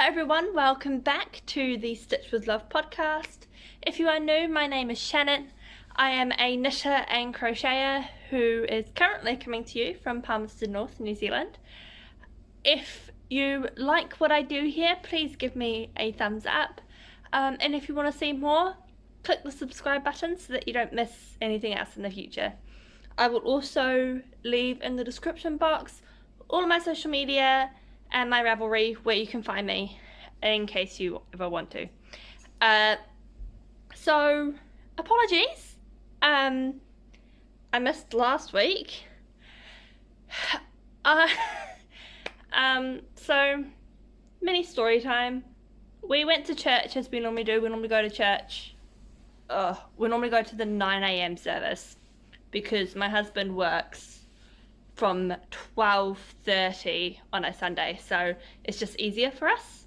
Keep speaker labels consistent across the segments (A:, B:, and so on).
A: everyone, welcome back to the Stitch with Love podcast. If you are new, my name is Shannon. I am a knitter and crocheter who is currently coming to you from Palmerston North, New Zealand. If you like what I do here, please give me a thumbs up. And if you want to see more, click the subscribe button so that you don't miss anything else in the future. I will also leave in the description box all of my social media and my Ravelry where you can find me in case you ever want to. So apologies, I missed last week. So mini story time. We went to church as we normally do. We normally go to church. We normally go to the 9 a.m. service because my husband works from 12:30 on a Sunday, so it's just easier for us.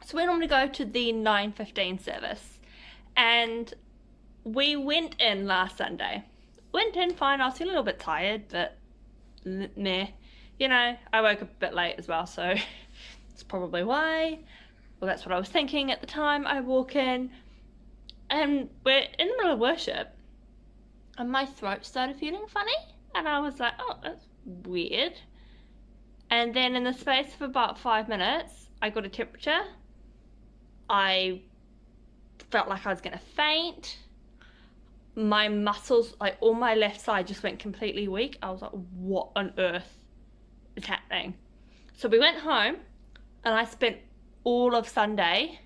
A: So we normally go to the 9:15 service, and we went in last Sunday. Went in fine. I was feeling a little bit tired, but meh. You know, I woke up a bit late as well, so that's probably why. Well, that's what I was thinking at the time. I walk in, and we're in the middle of worship, and my throat started feeling funny. And I was like, oh, that's weird. And then in the space of about 5 minutes, I got a temperature. I felt like I was going to faint. My muscles, like all my left side, just went completely weak. I was like, what on earth is happening? So we went home, and I spent all of Sunday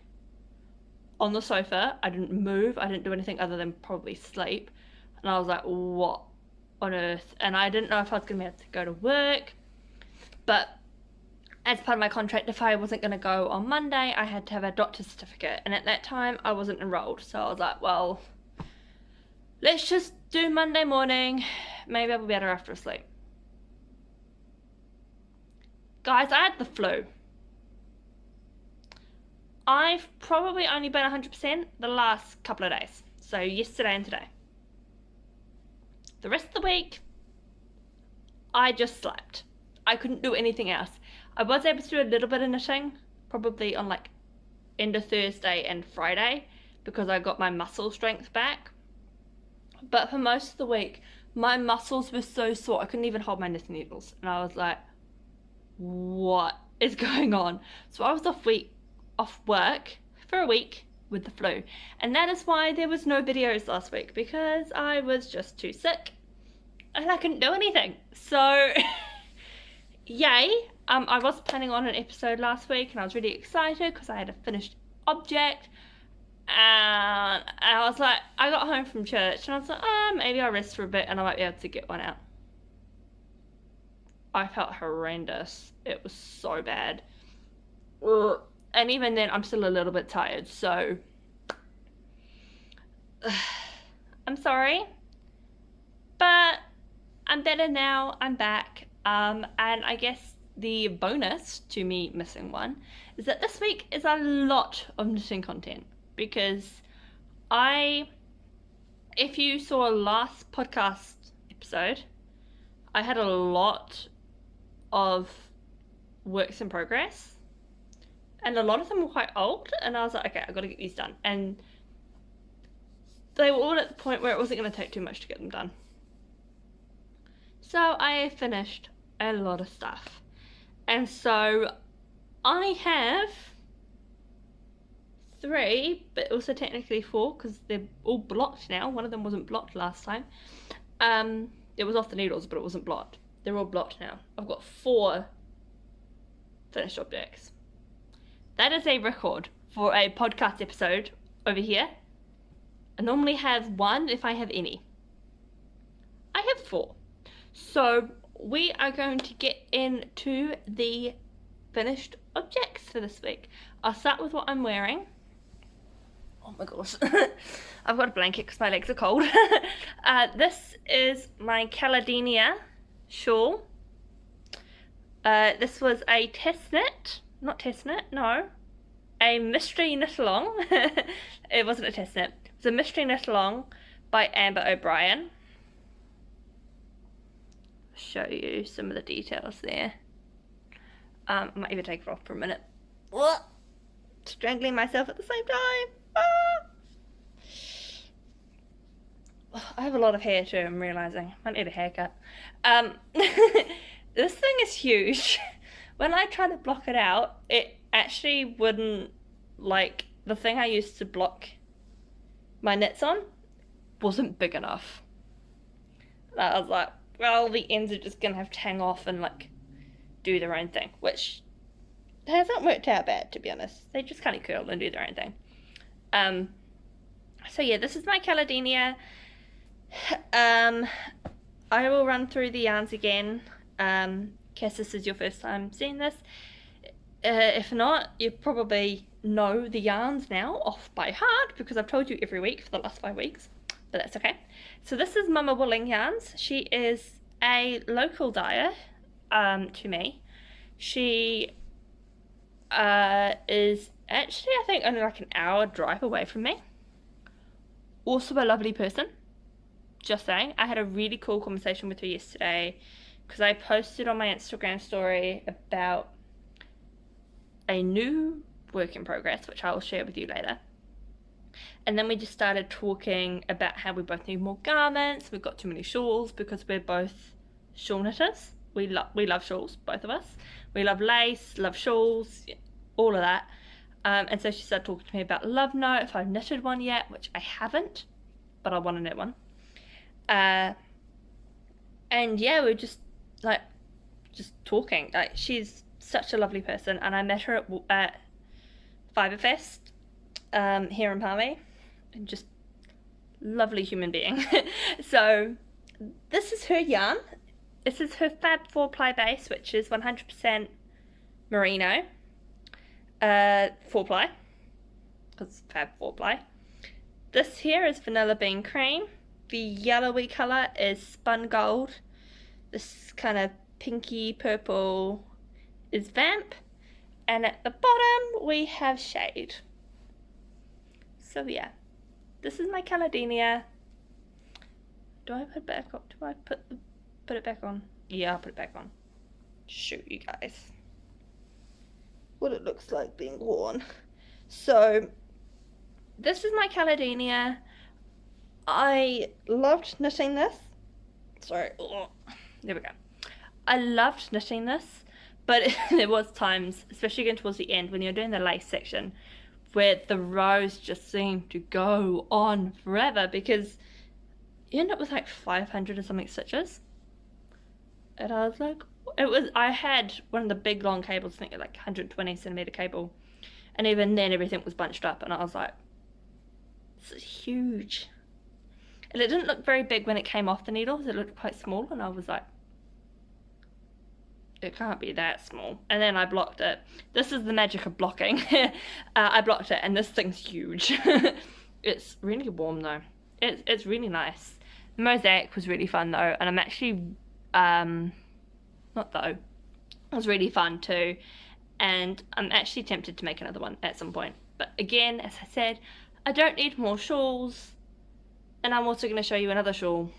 A: on the sofa. I didn't move. I didn't do anything other than probably sleep. And I was like, what on earth? And I didn't know if I was going to be able to go to work, but as part of my contract, if I wasn't going to go on Monday, I had to have a doctor's certificate, and at that time I wasn't enrolled, so I was like, well, let's just do Monday morning, maybe I'll be better after a sleep. Guys, I had the flu. I've probably only been 100% the last couple of days, so yesterday and today. The rest of the week, I just slept. I couldn't do anything else. I was able to do a little bit of knitting, probably on like end of Thursday and Friday, because I got my muscle strength back. But for most of the week, my muscles were so sore, I couldn't even hold my knitting needles. And I was like, what is going on? So I was off work for a week with the flu, and that is why there was no videos last week, because I was just too sick and I couldn't do anything. So yay. I was planning on an episode last week, and I was really excited because I had a finished object, and I was like, I got home from church and I was like, maybe I'll rest for a bit and I might be able to get one out. I felt horrendous. It was so bad. Ugh. And even then, I'm still a little bit tired, so I'm sorry, but I'm better now. I'm back, and I guess the bonus to me missing one is that this week is a lot of knitting content, because if you saw last podcast episode, I had a lot of works in progress. And a lot of them were quite old, and I was like, okay, I've got to get these done. And they were all at the point where it wasn't going to take too much to get them done. So I finished a lot of stuff. And so I have 3, but also technically 4, because they're all blocked now. One of them wasn't blocked last time. It was off the needles, but it wasn't blocked. They're all blocked now. I've got 4 finished objects. That is a record for a podcast episode over here. I normally have 1 if I have any. I have 4. So we are going to get into the finished objects for this week. I'll start with what I'm wearing. Oh my gosh. I've got a blanket because my legs are cold. This is my Caledonia Shawl. This was a test knit. Not test knit, no. A mystery knit along. It wasn't a test knit. It was a mystery knit along by Amber O'Brien. I'll show you some of the details there. I might even take it off for a minute. strangling myself at the same time. Ah! I have a lot of hair too, I'm realizing. I need a haircut. This thing is huge. When I try to block it out, it actually wouldn't, like, the thing I used to block my knits on wasn't big enough. And I was like, well, the ends are just gonna have to hang off and, like, do their own thing, which hasn't worked out bad, to be honest. They just kind of curl and do their own thing. So yeah, this is my Caledonia. I will run through the yarns again, in case this is your first time seeing this. If not, you probably know the yarns now off by heart because I've told you every week for the last 5 weeks, but that's okay. So this is Mama Willinghams. She is a local dyer to me. She is actually, I think, only like an hour drive away from me. Also a lovely person. Just saying. I had a really cool conversation with her yesterday because I posted on my Instagram story about a new work in progress, which I will share with you later. And then we just started talking about how we both need more garments. We've got too many shawls because we're both shawl knitters. We love shawls, both of us. We love lace, love shawls, all of that. And so she started talking to me about Love Note, if I've knitted one yet, which I haven't, but I want to knit one. And yeah, we're just talking. Like, she's such a lovely person, and I met her at Fiberfest here in Palmy, and just lovely human being. So this is her yarn. This is her Fab 4-ply base, which is 100% merino 4-ply, because Fab 4-ply. This here is Vanilla Bean Cream. The yellowy colour is Spun Gold. This kind of pinky purple is Vamp. And at the bottom we have Shade. So yeah, this is my Caledonia. Do I put it back on? Do I put it back on? Yeah, I'll put it back on. Shoot you guys what it looks like being worn. So this is my Caledonia. I loved knitting this. Sorry. Oh, there we go. I loved knitting this, but there was times, especially getting towards the end when you're doing the lace section, where the rows just seemed to go on forever because you end up with like 500 or something stitches. And I was like, I had one of the big long cables, I think like 120 centimeter cable, and even then everything was bunched up, and I was like, this is huge. And it didn't look very big when it came off the needles, it looked quite small, and I was like, it can't be that small. And then I blocked it. This is the magic of blocking. I blocked it, and this thing's huge. It's really warm though. It's really nice. The mosaic was really fun though, and I'm actually it was really fun too, and I'm actually tempted to make another one at some point. But again, as I said, I don't need more shawls, and I'm also going to show you another shawl.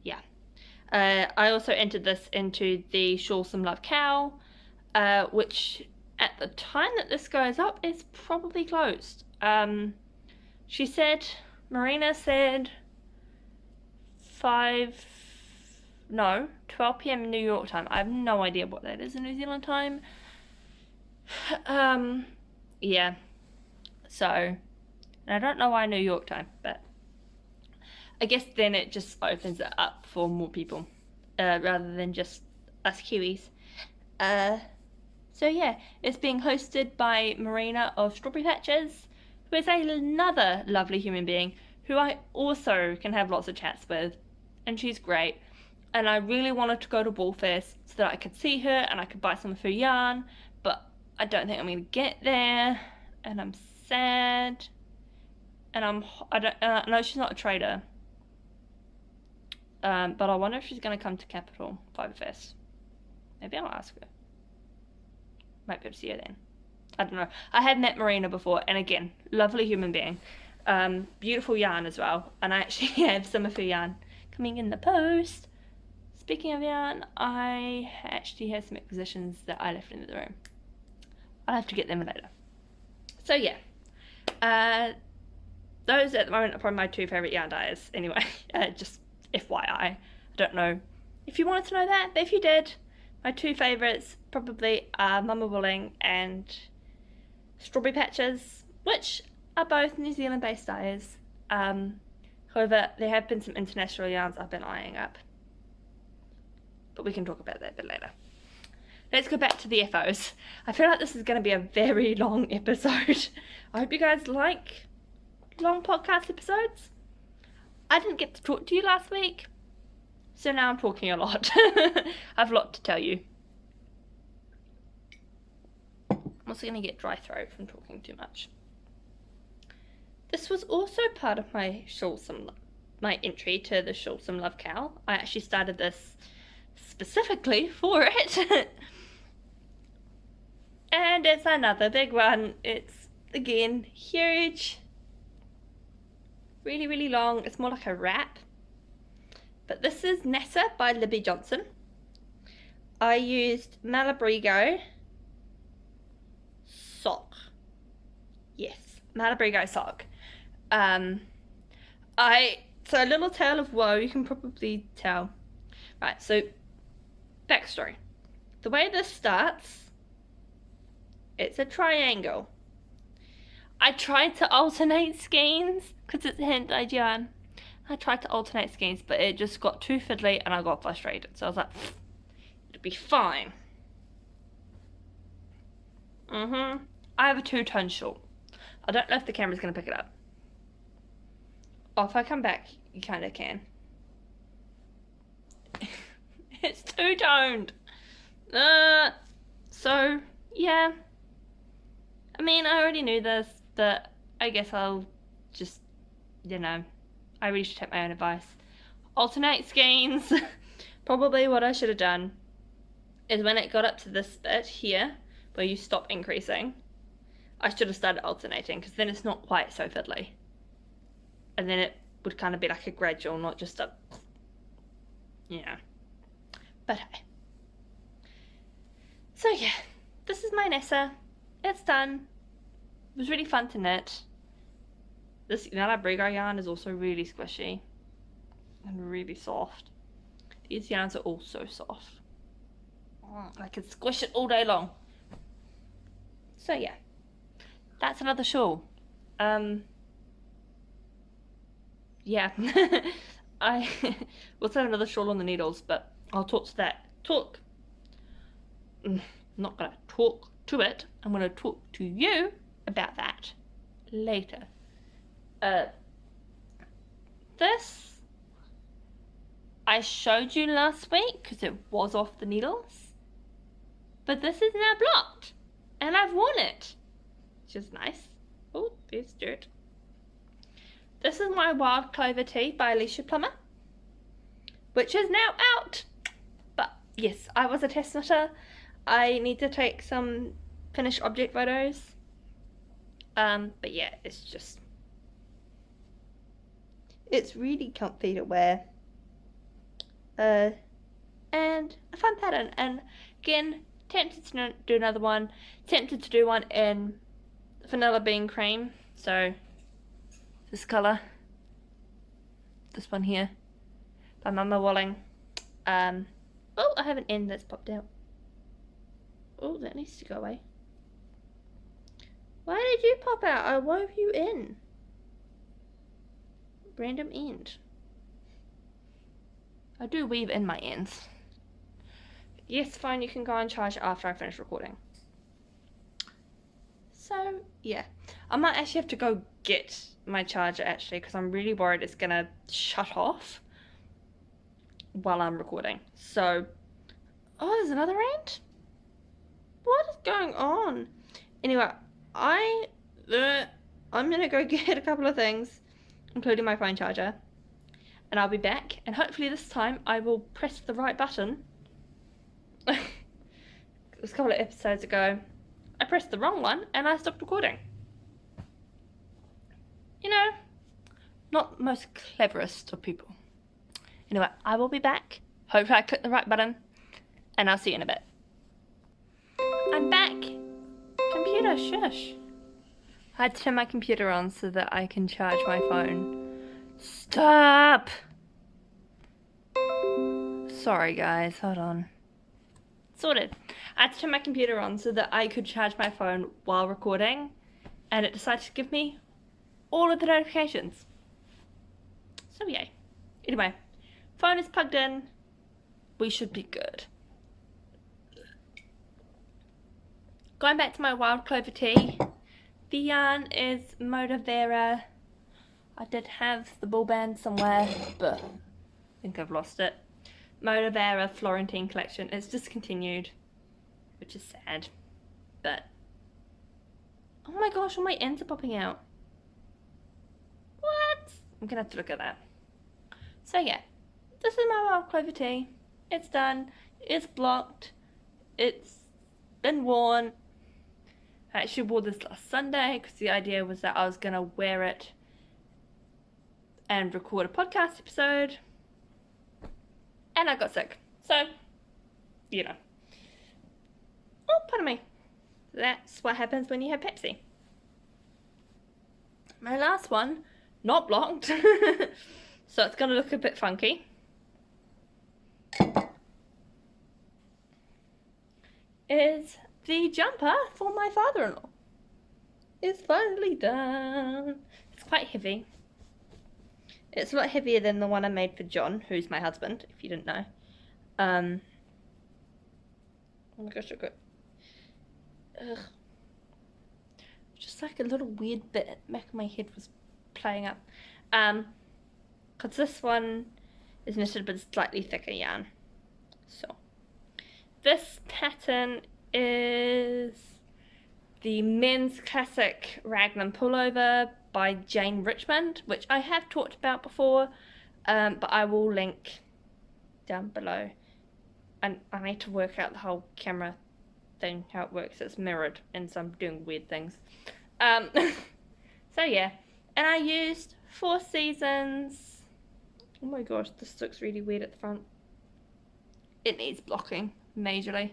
A: Yeah. I also entered this into the Shawl Some Love Cow, which at the time that this goes up is probably closed. She said, Marina said 12 p.m. New York time. I have no idea what that is in New Zealand time. Yeah. So, and I don't know why New York time, but I guess then it just opens it up for more people, rather than just us Kiwis. So yeah, it's being hosted by Marina of Strawberry Patches, who is another lovely human being who I also can have lots of chats with, and she's great. And I really wanted to go to Woolfest so that I could see her and I could buy some of her yarn, but I don't think I'm going to get there, and I'm sad, and I know she's not a trader, but I wonder if she's going to come to Capital Fiberfest. Maybe I'll ask her. Might be able to see her then. I don't know. I had met Marina before, and again, lovely human being. Beautiful yarn as well, and I actually have some of her yarn coming in the post. Speaking of yarn, I actually have some acquisitions that I left in the room. I'll have to get them later. So yeah, those at the moment are probably my 2 favourite yarn dyes anyway, just FYI. I don't know if you wanted to know that, but if you did, my 2 favourites probably are Mama Willing and Strawberry Patches, which are both New Zealand based dyes. However, there have been some international yarns I've been eyeing up, but we can talk about that a bit later. Let's go back to the FOs. I feel like this is going to be a very long episode. I hope you guys like long podcast episodes. I didn't get to talk to you last week, so now I'm talking a lot. I have a lot to tell you. I'm also going to get dry throat from talking too much. This was also part of my entry to the Shawl Some Love Cal. I actually started this specifically for it. And it's another big one. It's, again, huge. Really, really long. It's more like a wrap. But this is Nessa by Libby Johnson. I used Malabrigo sock. Yes, Malabrigo sock. So a little tale of woe, you can probably tell. Right, so backstory. The way this starts, it's a triangle. I tried to alternate skeins because it's hand-dyed yarn. I tried to alternate skeins, but it just got too fiddly and I got frustrated. So I was like, it'll be fine. I have a 2-tone shawl. I don't know if the camera's going to pick it up. Oh, if I come back, you kind of can. It's 2-toned. So, yeah. I mean, I already knew this, but I guess I'll just, I really should take my own advice. Alternate skeins. Probably what I should have done is when it got up to this bit here, where you stop increasing, I should have started alternating, because then it's not quite so fiddly. And then it would kind of be like a gradual, not just a, But hey. So yeah, this is my Nessa. It's done. It was really fun to knit. This Malabrigo yarn is also really squishy and really soft. These yarns are all so soft. I could squish it all day long. So yeah, that's another shawl. Yeah, I also have another shawl on the needles, but I'll talk to that. I'm not gonna talk to it. I'm gonna talk to you about that later. This I showed you last week because it was off the needles, but this is now blocked and I've worn it, which is nice. Oh, there's dirt. This is my Wild Clover Tea by Alicia Plummer, which is now out. But yes, I was a test knitter. I need to take some finished object photos. But yeah, it's really comfy to wear. And a fun pattern. And again, tempted to do another one. Tempted to do one in vanilla bean cream. So this colour. This one here. By Mama Willing. Oh, I have an end that's popped out. Oh, that needs to go away. Why did you pop out? I wove you in. Random end. I do weave in my ends. Yes, fine, you can go and charge after I finish recording. So, yeah. I might actually have to go get my charger actually, because I'm really worried it's gonna shut off while I'm recording. So, oh, there's another end? What is going on? Anyway, I'm gonna go get a couple of things, including my phone charger, and I'll be back, and hopefully this time I will press the right button. It was a couple of episodes ago, I pressed the wrong one and I stopped recording. Not the most cleverest of people. Anyway, I will be back. Hopefully I clicked the right button, and I'll see you in a bit. I'm back. Computer, shush. I had to turn my computer on so that I can charge my phone. Stop! Sorry guys, hold on. Sorted. I had to turn my computer on so that I could charge my phone while recording, and it decided to give me all of the notifications. So yay. Anyway, phone is plugged in. We should be good. Going back to my wild clover tea. The yarn is Moda Vera. I did have the ball band somewhere, but I think I've lost it. Moda Vera Florentine collection. It's discontinued, which is sad. But oh my gosh, all my ends are popping out. What? I'm gonna have to look at that. So yeah, this is my wild clover tea. It's done. It's blocked. It's been worn. I actually wore this last Sunday because the idea was that I was gonna wear it and record a podcast episode, and I got sick. So, you know. Oh, pardon me. That's what happens when you have Pepsi. My last one, not blocked, so it's gonna look a bit funky. Is the jumper for my father-in-law. It's finally done. It's quite heavy. It's a lot heavier than the one I made for John, who's my husband, if you didn't know. Oh my gosh, look at. Ugh. Just like a little weird bit at the back of my head was playing up. Because this one is knitted with slightly thicker yarn. So, this pattern is the men's classic Raglan Pullover by Richmond, which I have talked about before, but I will link down below. And I need to work out the whole camera thing, how it works. It's mirrored, and so I'm doing weird things. So yeah, and I used 4 Seasons. Oh my gosh, this looks really weird at the front. It needs blocking majorly.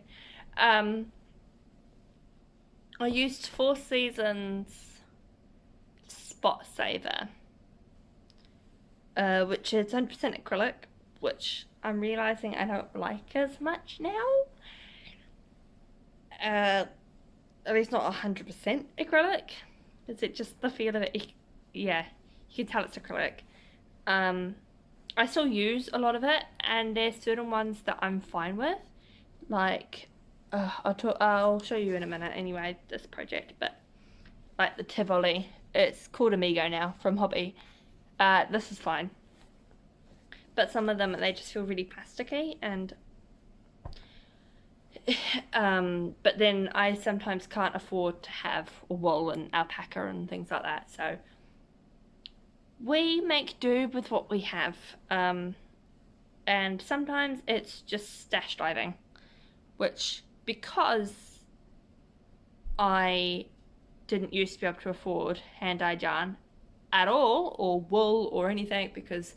A: I used 4 Seasons Spot Saver, which is 100% acrylic, which I'm realizing I don't like as much now. At least not 100% acrylic. Is it just the feel of it? Yeah, you can tell it's acrylic. I still use a lot of it, and there's certain ones that I'm fine with. Like, I'll show you in a minute anyway, this project, but like the Tivoli, it's called Amigo now from Hobby. This is fine. But some of them, they just feel really plasticky, and but then I sometimes can't afford to have wool and alpaca and things like that, so we make do with what we have. And sometimes it's just stash diving, which, because I didn't used to be able to afford hand-dyed yarn at all, or wool or anything, because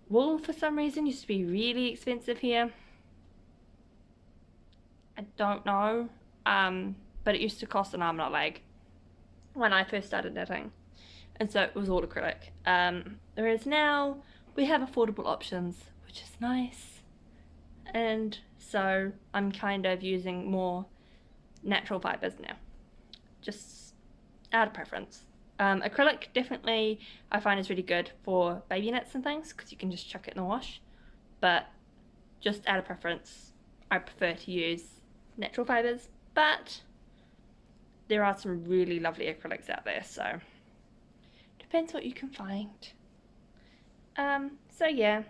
A: wool for some reason used to be really expensive here. I don't know, but it used to cost an arm and a leg when I first started knitting, and so it was all acrylic. Whereas now we have affordable options, which is nice, and so I'm kind of using more natural fibers now, just out of preference. Acrylic definitely I find is really good for baby knits and things, because you can just chuck it in the wash, but just out of preference I prefer to use natural fibers, but there are some really lovely acrylics out there, so depends what you can find. So yeah,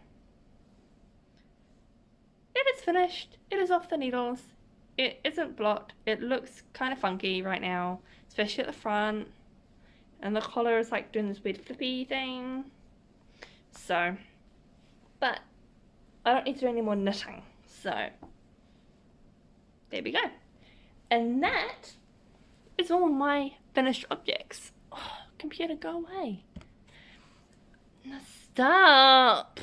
A: it is finished. It is off the needles. It isn't blocked. It looks kind of funky right now, especially at the front, and the collar is like doing this weird flippy thing. So, but I don't need to do any more knitting, so there we go. And that is all my finished objects. Oh, computer, go away. No, stop.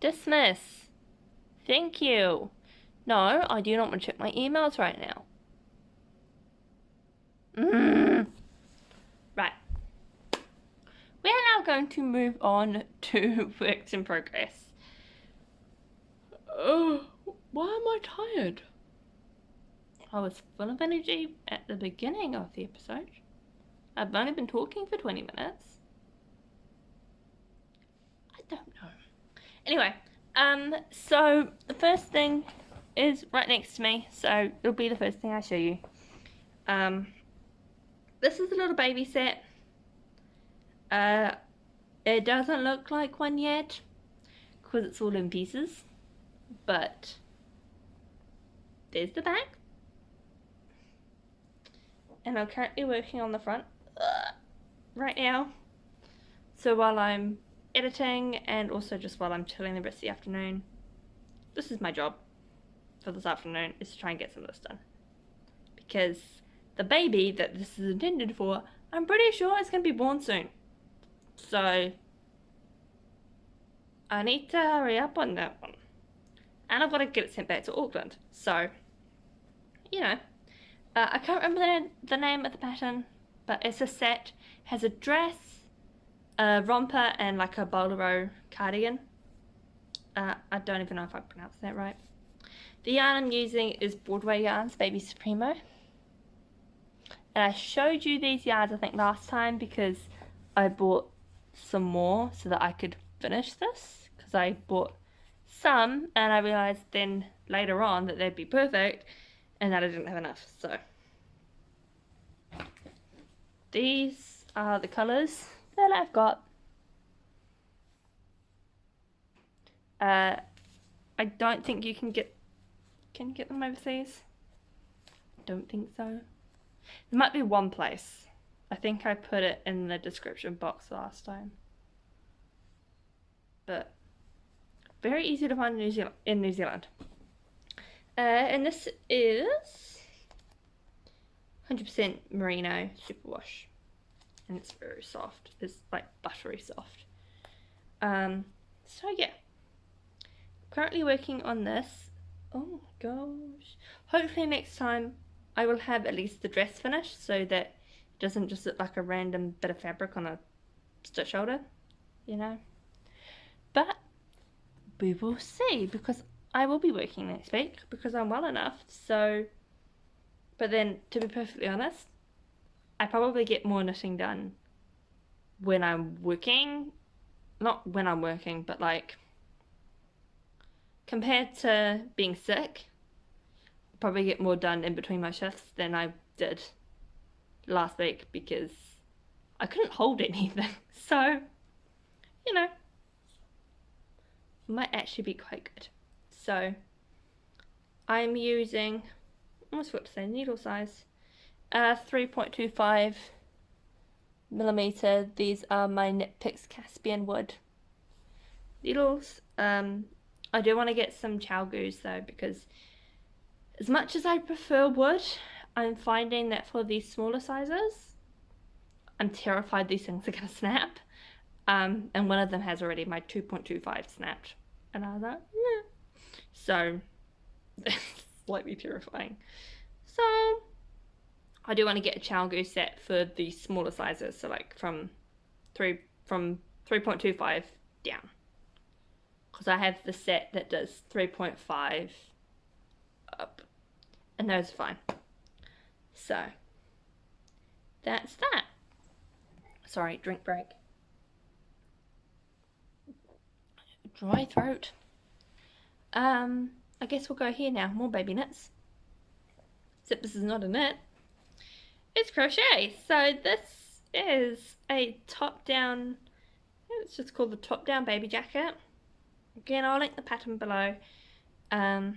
A: Dismiss. Thank you. No, I do not want to check my emails right now. going to move on to works in progress. Oh, why am I tired? I was full of energy at the beginning of the episode. I've only been talking for 20 minutes. I don't know. Anyway, so the first thing is right next to me, so it'll be the first thing I show you. This is a little baby set. It doesn't look like one yet because it's all in pieces, but there's the back. And I'm currently working on the front right now. So while I'm editing and also just while I'm chilling the rest of the afternoon, this is my job for this afternoon, is to try and get some of this done. Because the baby that this is intended for, I'm pretty sure it's going to be born soon. So I need to hurry up on that one. And I've got to get it sent back to Auckland. So, you know, I can't remember the name of the pattern, but it's a set. Has a dress, a romper, and like a bolero cardigan. I don't even know if I pronounced that right. The yarn I'm using is Broadway Yarns Baby Supremo. And I showed you these yarns I think last time because I bought some more so that I could finish this. Because I bought some and I realised then later on that they'd be perfect and that I didn't have enough. So these are the colours that I've got. I don't think you can get them overseas. Don't think so. There might be one place. I think I put it in the description box last time. But very easy to find in New Zealand. And this is 100% merino superwash. And it's very soft. It's like buttery soft. So yeah. Currently working on this. Oh my gosh. Hopefully next time I will have at least the dress finished so that it doesn't just look like a random bit of fabric on a stitch shoulder, you know. But we will see, because I will be working next week because I'm well enough. So, but then to be perfectly honest, I probably get more knitting done when I'm working. Not when I'm working, but like compared to being sick, I probably get more done in between my shifts than I did last week because I couldn't hold anything. So, you know, might actually be quite good. So, I'm using, I almost forgot to say needle size, 3.25 millimeter. These are my Knit Picks Caspian wood needles. I do want to get some chow goose though, because as much as I prefer wood, I'm finding that for these smaller sizes, I'm terrified these things are going to snap. And one of them has already, my 2.25 snapped. And I was like, yeah. So, it's slightly terrifying. So, I do want to get a chow goose set for the smaller sizes. So like from 3.25 down. Because I have the set that does 3.5 up. And those are fine. So, that's that. Sorry, drink break. Dry throat. I guess we'll go here now. More baby knits. Except this is not a knit. It's crochet. So this is a top-down, it's just called the top-down baby jacket. Again, I'll link the pattern below. I'm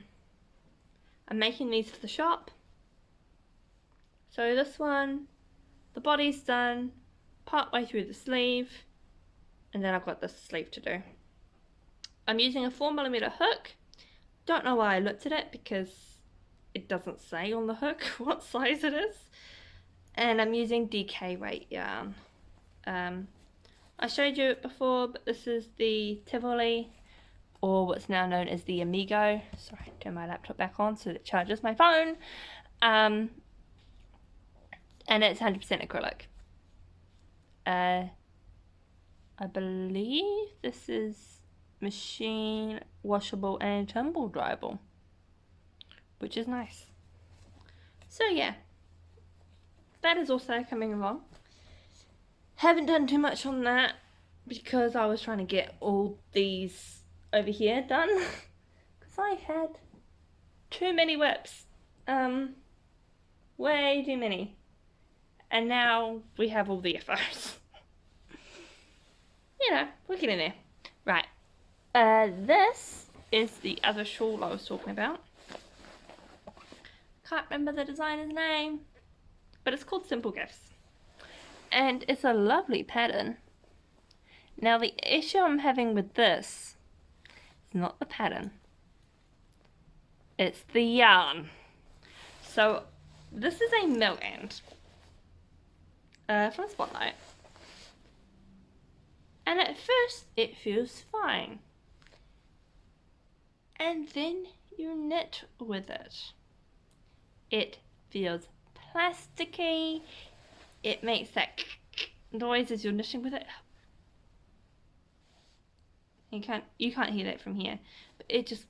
A: making these for the shop. So this one, the body's done, part way through the sleeve, and then I've got the sleeve to do. I'm using a 4mm hook. Don't know why I looked at it because it doesn't say on the hook what size it is. And I'm using DK weight yarn. I showed you it before, but this is the Tivoli, or what's now known as the Amigo. Sorry, turn my laptop back on so that it charges my phone. And it's 100% acrylic. I I believe this is machine washable and tumble dryable, which is nice. So yeah, that is also coming along. Haven't done too much on that because I was trying to get all these over here done because I had too many whips, way too many, and now we have all the FOs. You know, we're getting there. Right, this is the other shawl I was talking about. Can't remember the designer's name, but it's called Simple Gifts, and it's a lovely pattern. Now the issue I'm having with this is not the pattern, it's the yarn. So this is a mill end from Spotlight, and at first it feels fine, and then you knit with it. It feels plasticky. It makes that noise as you're knitting with it. You can't hear that from here, but it just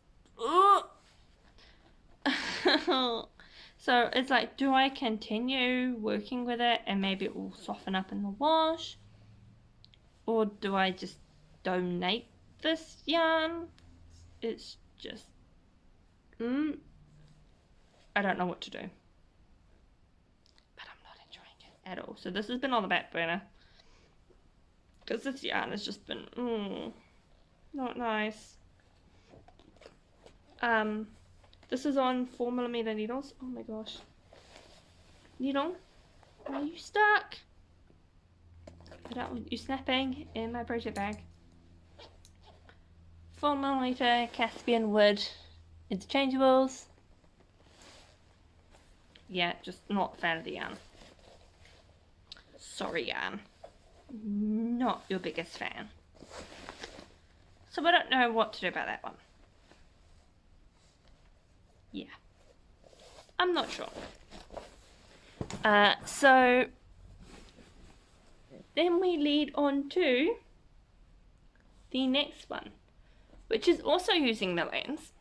A: so it's like, do I continue working with it and maybe it will soften up in the wash, or do I just donate this yarn? It's just I don't know what to do, but I'm not enjoying it at all. So this has been on the back burner because this yarn has just been not nice. This is on 4mm needles. Oh my gosh. Needle, are you stuck? I don't want you snapping in my project bag. 4mm Caspian wood interchangeables. Yeah, just not a fan of the yarn. Sorry, yarn. Not your biggest fan. So I don't know what to do about that one. Yeah. I'm not sure. So then we lead on to the next one, which is also using mill ends,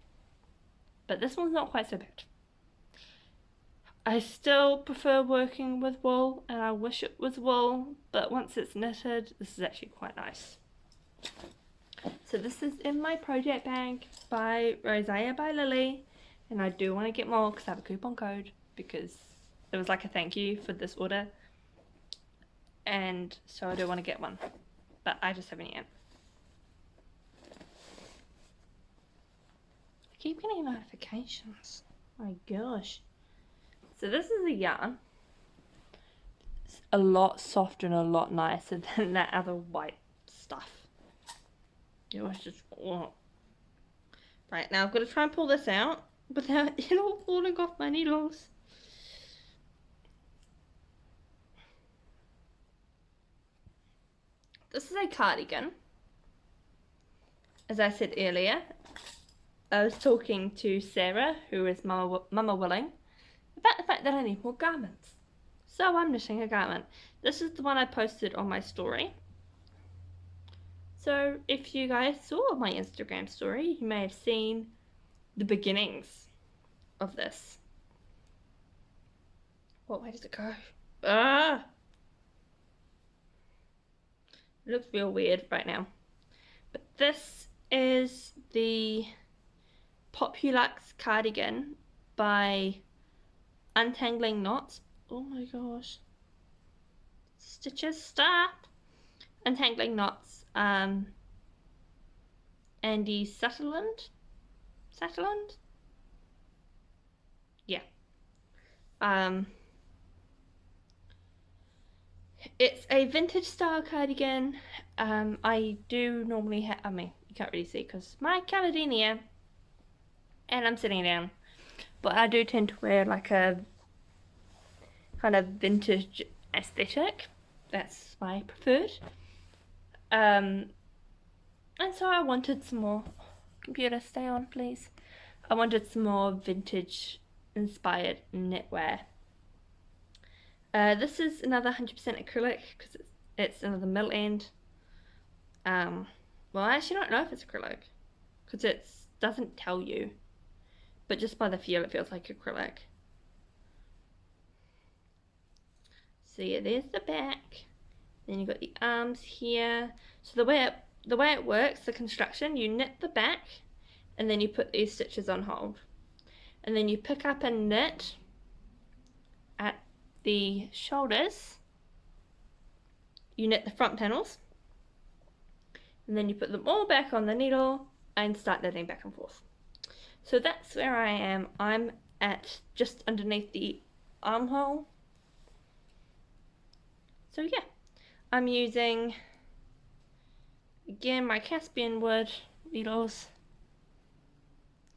A: but this one's not quite so bad. I still prefer working with wool, and I wish it was wool, but once it's knitted, this is actually quite nice. So this is in my project bag by Rosea by Lily, and I do want to get more because I have a coupon code, because it was like a thank you for this order, and so I do want to get one, but I just haven't yet. I keep getting notifications. My gosh. So this is a yarn. It's a lot softer and a lot nicer than that other white stuff. It was just, oh. Right, now I've got to try and pull this out without it all falling off my needles. This is a cardigan. As I said earlier, I was talking to Sarah, who is Mama Willing, about the fact that I need more garments. So I'm knitting a garment. This is the one I posted on my story. So if you guys saw my Instagram story, you may have seen the beginnings of this. What way does it go? Ah! It looks real weird right now. But this is the Populux cardigan by Untangling Knots. Oh my gosh. Stitches, stop! Untangling Knots. Andy Sutherland? Sutherland? Yeah. It's a vintage style cardigan. I do normally have, I mean, you can't really see because my Caledonia, and I'm sitting down, but I do tend to wear like a kind of vintage aesthetic. That's my preferred. And so I wanted some more, computer stay on please. I wanted some more vintage inspired knitwear. This is another 100% acrylic because it's another mill end. Well, I actually don't know if it's acrylic because it doesn't tell you, but just by the feel it feels like acrylic. So yeah, there's the back. Then you've got the arms here. So the way it works, the construction, you knit the back and then you put these stitches on hold. And then you pick up and knit at the shoulders. You knit the front panels. And then you put them all back on the needle and start knitting back and forth. So that's where I am. I'm at just underneath the armhole. So yeah, I'm using, again, my Caspian wood needles.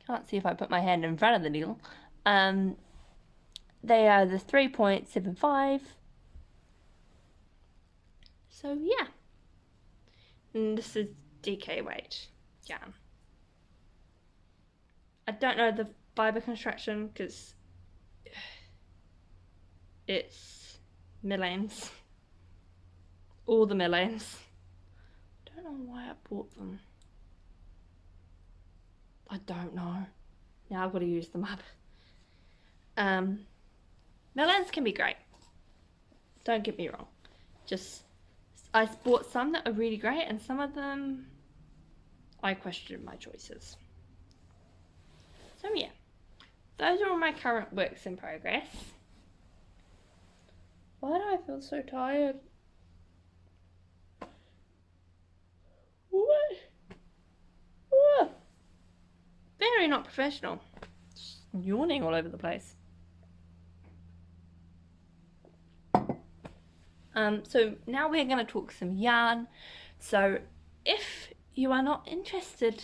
A: Can't see if I put my hand in front of the needle. They are the 3.75. So yeah. And this is DK weight yarn. I don't know the fibre construction because it's millions. All the millions. Don't know why I bought them. I don't know. Now I've got to use them up. Millions can be great. Don't get me wrong. Just, I bought some that are really great and some of them I question my choices. So yeah, those are all my current works in progress. Why do I feel so tired? What? Very not professional. Just yawning all over the place. So now we're going to talk some yarn. So if you are not interested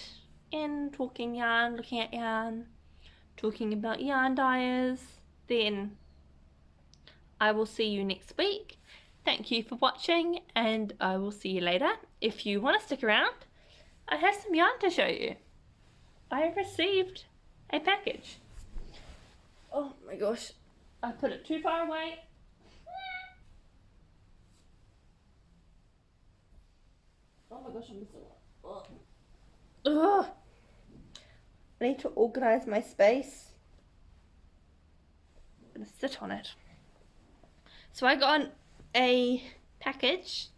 A: in talking yarn, looking at yarn, talking about yarn dyers, then I will see you next week. Thank you for watching and I will see you later. If you want to stick around, I have some yarn to show you. I have received a package. Oh my gosh, I put it too far away. Oh my gosh, I'm missing one. Ugh. I need to organise my space. I'm gonna sit on it. So I got a package.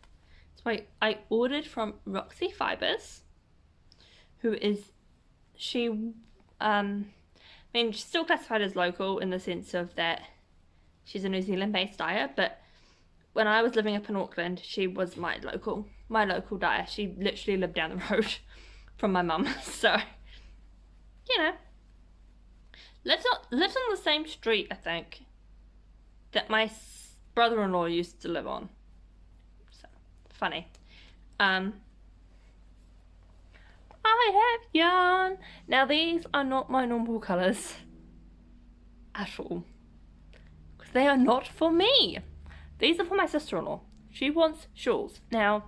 A: So I ordered from Roxy Fibres, who is, she's still classified as local in the sense of that she's a New Zealand based dyer, but when I was living up in Auckland, she was my local dyer. She literally lived down the road from my mum, so, you know, lives on the same street, I think, that my brother-in-law used to live on. So, funny. I have yarn. Now these are not my normal colours at all, because they are not for me. These are for my sister-in-law. She wants shawls. Now,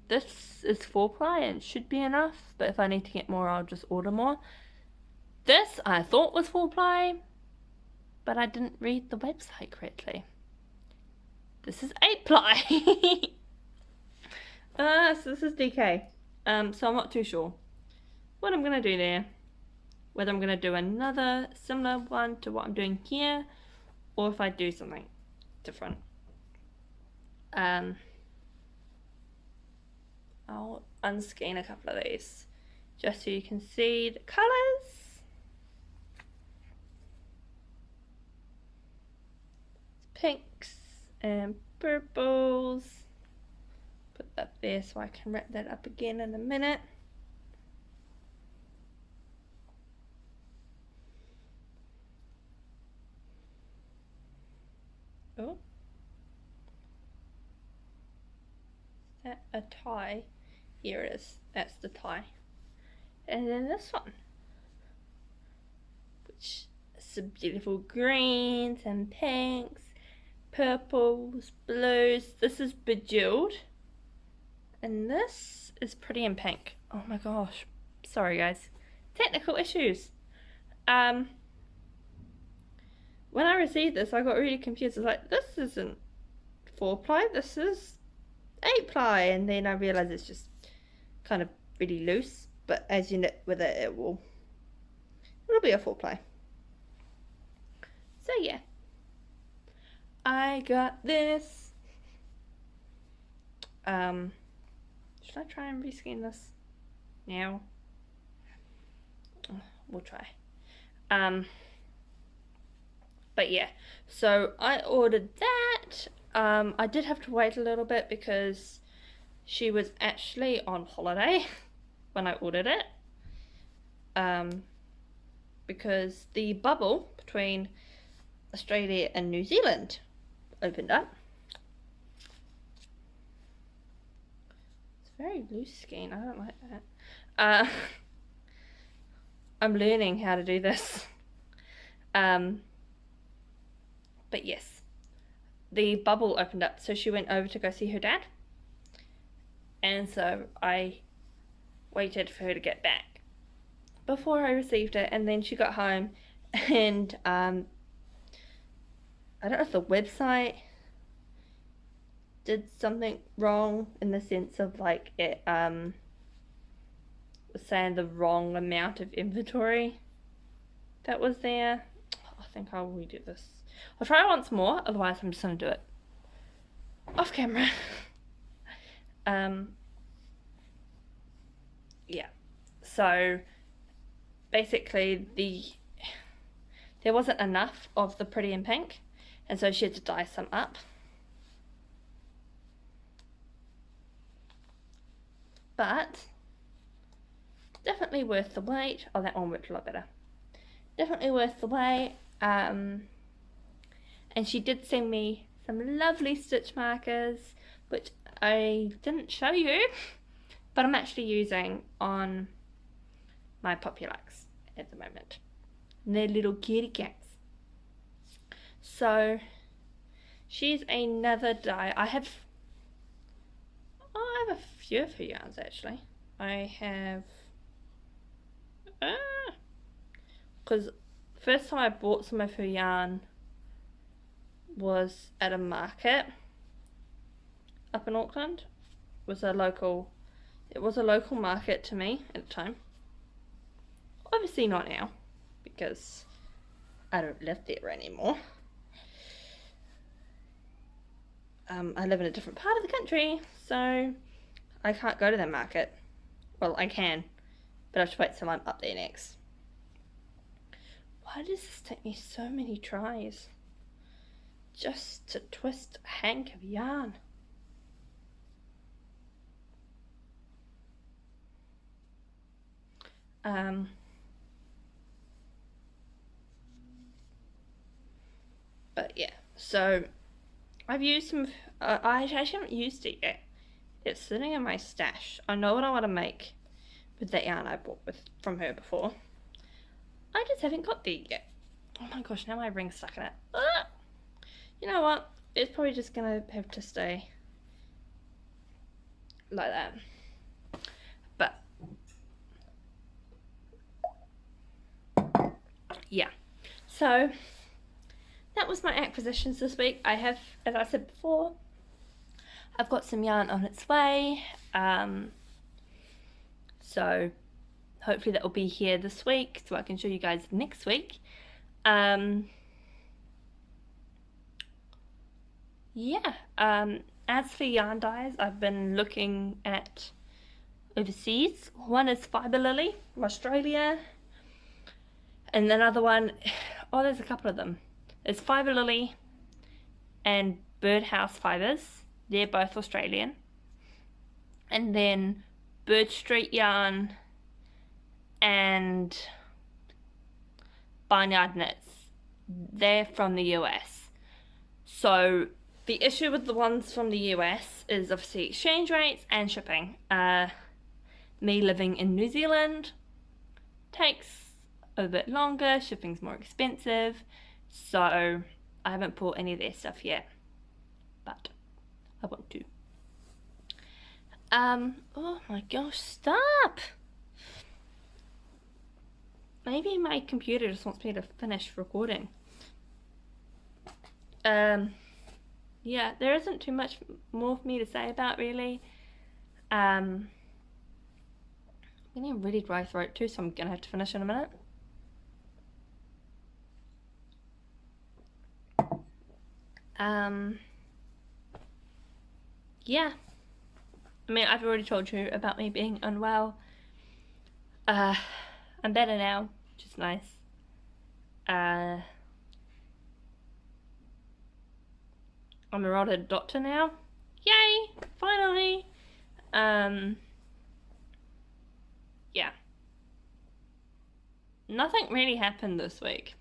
A: this is 4-ply and should be enough, but if I need to get more, I'll just order more. This I thought was 4-ply, but I didn't read the website correctly. This is 8-ply. So this is DK. So I'm not too sure what I'm gonna do there. Whether I'm gonna do another similar one to what I'm doing here, or if I do something different. I'll unskein a couple of these just so you can see the colours. Pinks and purples. Put that there so I can wrap that up again in a minute. Oh, is that a tie? Here it is. That's the tie. And then this one, which is some beautiful greens and pinks, purples, blues. This is bejeweled, and this is pretty in pink. Oh my gosh, sorry guys, technical issues. When I received this, I got really confused. I was like, this isn't 4-ply, this is 8 ply, and then I realized it's just kind of really loose, but as you knit with it, it'll be a 4 ply. So yeah, I got this. Should I try and reskin this now? We'll try. But yeah, so I ordered that. I did have to wait a little bit because she was actually on holiday when I ordered it. Because the bubble between Australia and New Zealand opened up. It's very loose skein. I don't like that. I'm learning how to do this. But yes, the bubble opened up, so she went over to go see her dad, and so I waited for her to get back before I received it. And then she got home, and I don't know if the website did something wrong, in the sense of like it was saying the wrong amount of inventory that was there. I think I'll redo this. I'll try it once more, otherwise I'm just going to do it off camera. Yeah, so basically there wasn't enough of the pretty in pink, and so she had to dye some up. But definitely worth the wait. Oh, that one worked a lot better. Definitely worth the wait. And she did send me some lovely stitch markers, which I didn't show you, but I'm actually using on my Populux at the moment. And they're little kitty cats. So she's another dye. I have a few of her yarns actually. I have, because first time I bought some of her yarn was at a market up in Auckland. It was a local market to me at the time. Obviously not now, because I don't live there anymore. I live in a different part of the country, so I can't go to that market. Well, I can, but I have to wait till I'm up there next. Why does this take me so many tries just to twist a hank of yarn? But yeah, so I've used some, I actually haven't used it yet. It's sitting in my stash. I know what I want to make with that yarn I bought from her before. I just haven't got there yet. Oh my gosh, now my ring's stuck in it. You know what? It's probably just gonna have to stay like that. But yeah, so that was my acquisitions this week. I have, as I said before, I've got some yarn on its way. So hopefully that will be here this week, so I can show you guys next week. Yeah, as for yarn dyes, I've been looking at overseas. One is Fibre Lily from Australia, and another one, oh, there's a couple of them. There's Fibre Lily and Birdhouse Fibres. They're both Australian. And then Bird Street Yarn and Barnyard Knits. They're from the US. So the issue with the ones from the US is obviously exchange rates and shipping. Me living in New Zealand takes a bit longer, shipping's more expensive, so I haven't bought any of their stuff yet, but I want to. Oh my gosh, stop! Maybe my computer just wants me to finish recording. yeah, there isn't too much more for me to say about, really. I'm getting a really dry throat too, so I'm gonna have to finish in a minute. Yeah, I mean, I've already told you about me being unwell. I'm better now, which is nice. I'm a rather doctor now. Yay! Finally! Yeah. Nothing really happened this week.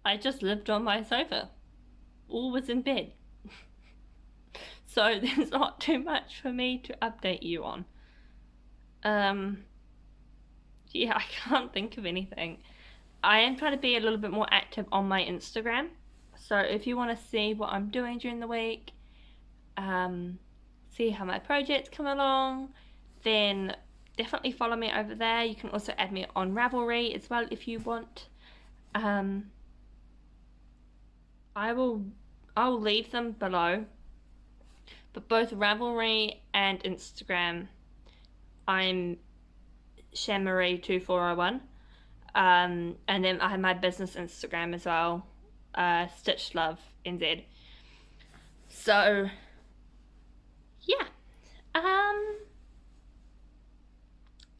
A: I just lived on my sofa. All was in bed. So there's not too much for me to update you on. Yeah, I can't think of anything. I am trying to be a little bit more active on my Instagram. So if you want to see what I'm doing during the week, see how my projects come along, then definitely follow me over there. You can also add me on Ravelry as well if you want. I will leave them below, but both Ravelry and Instagram, I'm Shamarie2401, and then I have my business Instagram as well, Stitched Love NZ. So yeah,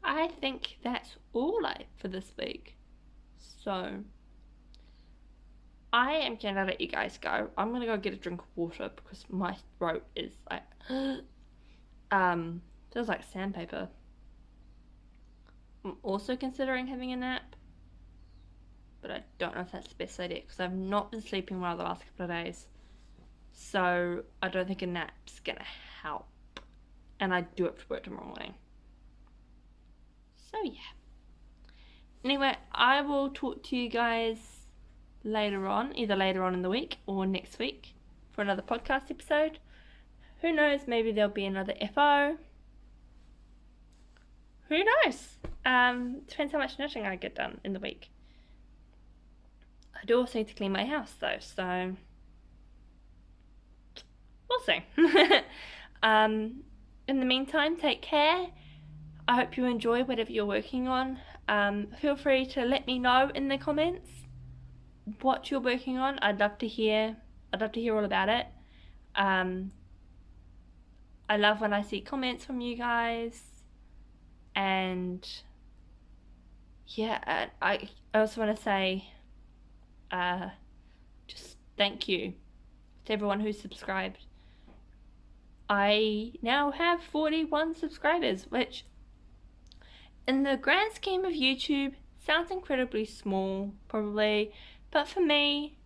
A: I think that's all for this week. So I am gonna let you guys go. I'm gonna go get a drink of water because my throat is like feels like sandpaper. I'm also considering having a nap, but I don't know if that's the best idea because I've not been sleeping well the last couple of days. So I don't think a nap's gonna help. And I do have to work tomorrow morning. So yeah. Anyway, I will talk to you guys later on, either later on in the week or next week for another podcast episode. Who knows, maybe there'll be another FO. Who knows? Depends how much knitting I get done in the week. I do also need to clean my house though, so we'll see. In the meantime, take care. I hope you enjoy whatever you're working on. Feel free to let me know in the comments what you're working on. I'd love to hear all about it. I love when I see comments from you guys. And yeah, I also want to say just thank you to everyone who subscribed. I now have 41 subscribers, which in the grand scheme of YouTube sounds incredibly small, probably, but for me,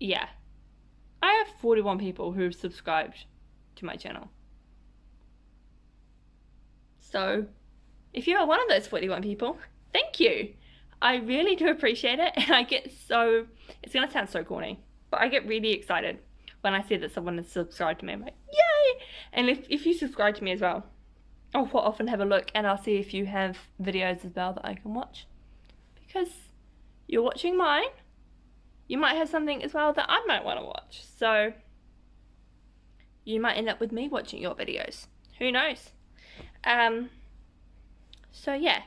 A: yeah. I have 41 people who've subscribed to my channel. So, if you are one of those 41 people, thank you. I really do appreciate it, and I get so, it's gonna sound so corny, but I get really excited when I see that someone has subscribed to me. I'm like, yay! And if you subscribe to me as well, I'll quite often have a look and I'll see if you have videos as well that I can watch. Because you're watching mine, you might have something as well that I might want to watch. So you might end up with me watching your videos. Who knows? So yeah,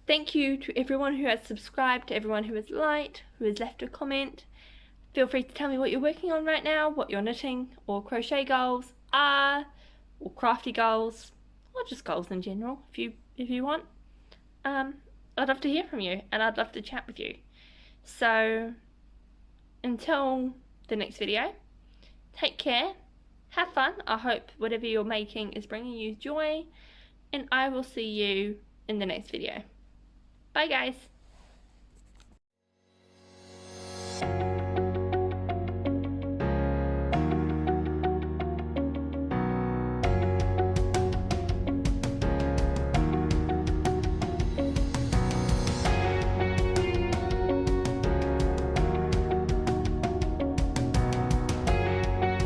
A: thank you to everyone who has subscribed, to everyone who has liked, who has left a comment. Feel free to tell me what you're working on right now, what your knitting or crochet goals are, or crafty goals, or just goals in general, if you want. I'd love to hear from you, and I'd love to chat with you. So, until the next video, take care, have fun. I hope whatever you're making is bringing you joy, and I will see you in the next video. Bye guys!